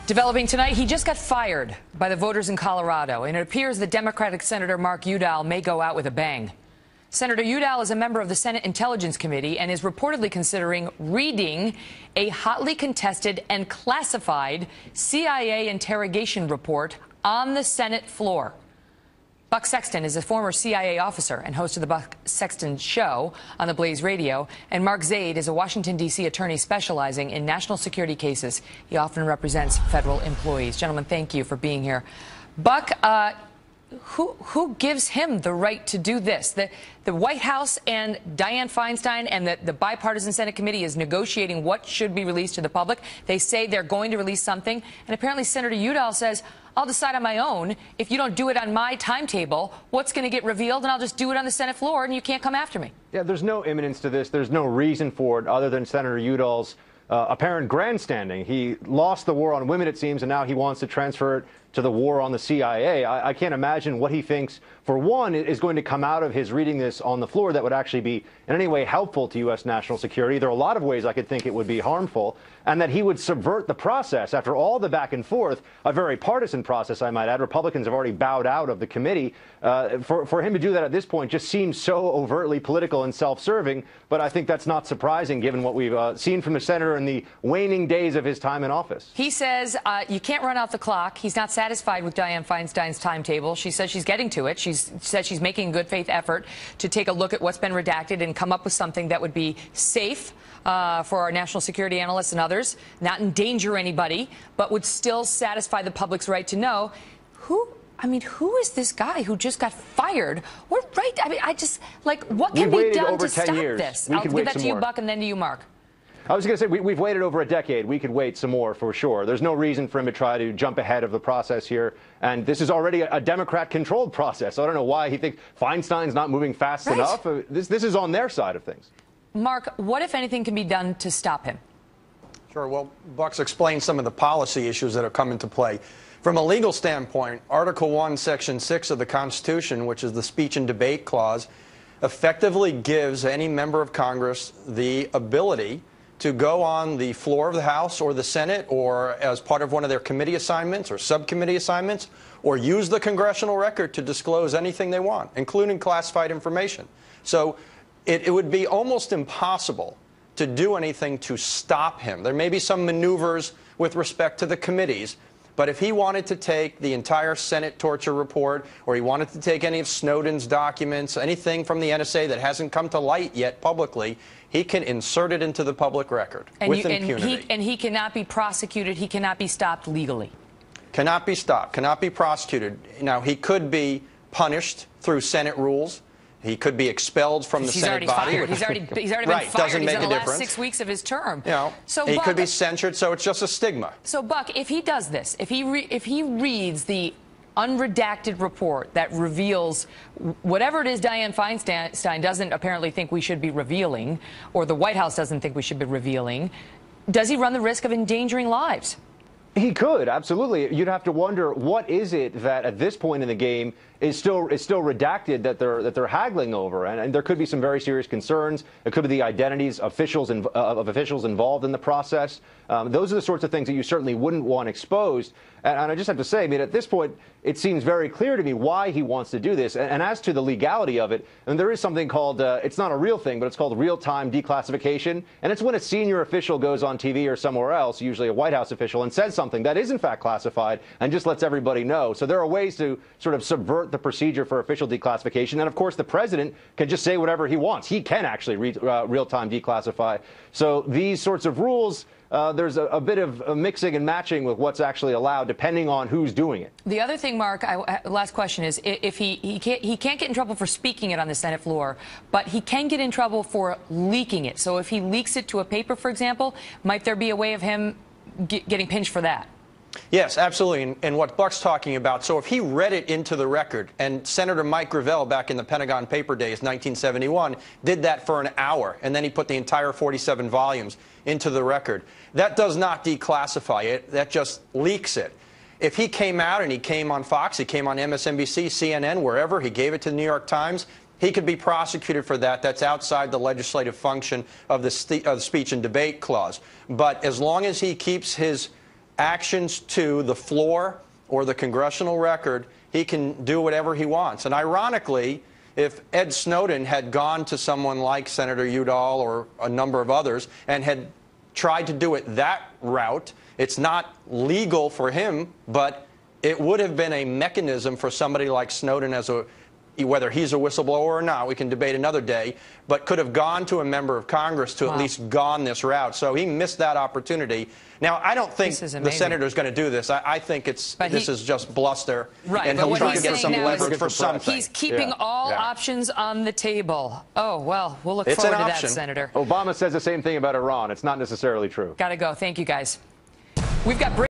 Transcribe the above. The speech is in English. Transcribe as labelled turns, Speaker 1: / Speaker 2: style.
Speaker 1: Developing tonight, he just got fired by the voters in Colorado, and it appears the Democratic Senator Mark Udall may go out with a bang. Senator Udall is a member of the Senate Intelligence Committee and is reportedly considering reading a hotly contested and classified CIA interrogation report on the Senate floor. Buck Sexton is a former CIA officer and host of the Buck Sexton Show on the Blaze Radio. And Mark Zaid is a Washington, D.C. attorney specializing in national security cases. He often represents federal employees. Gentlemen, thank you for being here. Buck, who gives him the right to do this? The White House and Dianne Feinstein and the bipartisan Senate committee is negotiating what should be released to the public. They say they're going to release something. And apparently Senator Udall says, I'll decide on my own. If you don't do it on my timetable, what's going to get revealed, and I'll just do it on the Senate floor, and you can't come after me.
Speaker 2: Yeah, there's no imminence to this. There's no reason for it other than Senator Udall's apparent grandstanding. He lost the war on women, it seems, and now he wants to transfer it to the war on the CIA. I can't imagine what he thinks, for one, is going to come out of his reading this on the floor that would actually be in any way helpful to U.S. national security. There are a lot of ways I could think it would be harmful, and that he would subvert the process. After all the back and forth, a very partisan process, I might add. Republicans have already bowed out of the committee. For him to do that at this point just seems so overtly political and self-serving, but I think that's not surprising given what we've seen from the senator in the waning days of his time in office.
Speaker 1: He says you can't run out the clock. He's not satisfied with Dianne Feinstein's timetable. She says she's getting to it. She said she's making a good faith effort to take a look at what's been redacted and come up with something that would be safe for our national security analysts and others, not endanger anybody, but would still satisfy the public's right to know who is this guy who just got fired? What right? I mean, what can be done to stop this? I'll give that to you, Buck, and then to you, Mark.
Speaker 2: I was going to say, we've waited over a decade. We could wait some more, for sure. There's no reason for him to try to jump ahead of the process here. And this is already a Democrat-controlled process. I don't know why he thinks Feinstein's not moving fast enough. This is on their side of things.
Speaker 1: Mark, what, if anything, can be done to stop him?
Speaker 3: Sure. Well, Buck's explained some of the policy issues that have come into play. From a legal standpoint, Article 1, Section 6 of the Constitution, which is the speech and debate clause, effectively gives any member of Congress the ability to go on the floor of the House or the Senate or as part of one of their committee assignments or subcommittee assignments or use the congressional record to disclose anything they want, including classified information. So it would be almost impossible to do anything to stop him. There may be some maneuvers with respect to the committees, but if he wanted to take the entire Senate torture report or he wanted to take any of Snowden's documents, anything from the NSA that hasn't come to light yet publicly, he can insert it into the public record with impunity.
Speaker 1: And he cannot be prosecuted. He cannot be stopped legally.
Speaker 3: Cannot be stopped. Cannot be prosecuted. Now, he could be punished through Senate rules. He could be expelled from the Senate body.
Speaker 1: He's already been fired.
Speaker 3: Right, doesn't make a difference.
Speaker 1: He's in the last 6 weeks of his term.
Speaker 3: You know, so he could be censured, so it's just a stigma.
Speaker 1: So, Buck, if he does this, if he reads the unredacted report that reveals whatever it is Dianne Feinstein doesn't apparently think we should be revealing, or the White House doesn't think we should be revealing, does he run the risk of endangering lives?
Speaker 2: He could, absolutely. You'd have to wonder, what is it that at this point in the game is still redacted that they're haggling over, and there could be some very serious concerns. It could be the identities of officials involved in the process. Those are the sorts of things that you certainly wouldn't want exposed. And I just have to say, I mean, at this point, it seems very clear to me why he wants to do this. And as to the legality of it, and there is something called, it's not a real thing, but it's called real-time declassification. And it's when a senior official goes on TV or somewhere else, usually a White House official, and says something that is in fact classified and just lets everybody know. So there are ways to sort of subvert the procedure for official declassification. And of course, the president can just say whatever he wants. He can actually real-time declassify. So these sorts of rules, there's a bit of a mixing and matching with what's actually allowed, depending on who's doing it.
Speaker 1: The other thing, Mark, last question is, if he can't get in trouble for speaking it on the Senate floor, but he can get in trouble for leaking it. So if he leaks it to a paper, for example, might there be a way of him getting pinched for that?
Speaker 3: Yes, absolutely. And what Buck's talking about, so if he read it into the record, and Senator Mike Gravel back in the Pentagon paper days, 1971, did that for an hour, and then he put the entire 47 volumes into the record. That does not declassify it. That just leaks it. If he came out and he came on Fox, he came on MSNBC, CNN, wherever, he gave it to the New York Times, he could be prosecuted for that. That's outside the legislative function of the speech and debate clause. But as long as he keeps his actions to the floor or the congressional record, he can do whatever he wants. And ironically, if Ed Snowden had gone to someone like Senator Udall or a number of others and had tried to do it that route, it's not legal for him, but it would have been a mechanism for somebody like Snowden, whether he's a whistleblower or not, we can debate another day, but could have gone to a member of Congress to at least gone this route. So he missed that opportunity. Now, I don't think the senator's going to do this. I think this is just bluster.
Speaker 1: Right,
Speaker 3: and
Speaker 1: but
Speaker 3: he'll
Speaker 1: what
Speaker 3: try
Speaker 1: he's
Speaker 3: to get some
Speaker 1: saying now
Speaker 3: leverage
Speaker 1: is
Speaker 3: for something.
Speaker 1: he's keeping all options on the table. Oh, well, we'll look
Speaker 3: It's
Speaker 1: forward
Speaker 3: an
Speaker 1: to that,
Speaker 3: option.
Speaker 1: Senator.
Speaker 2: Obama says the same thing about Iran. It's not necessarily true.
Speaker 1: Got to go. Thank you, guys. We've got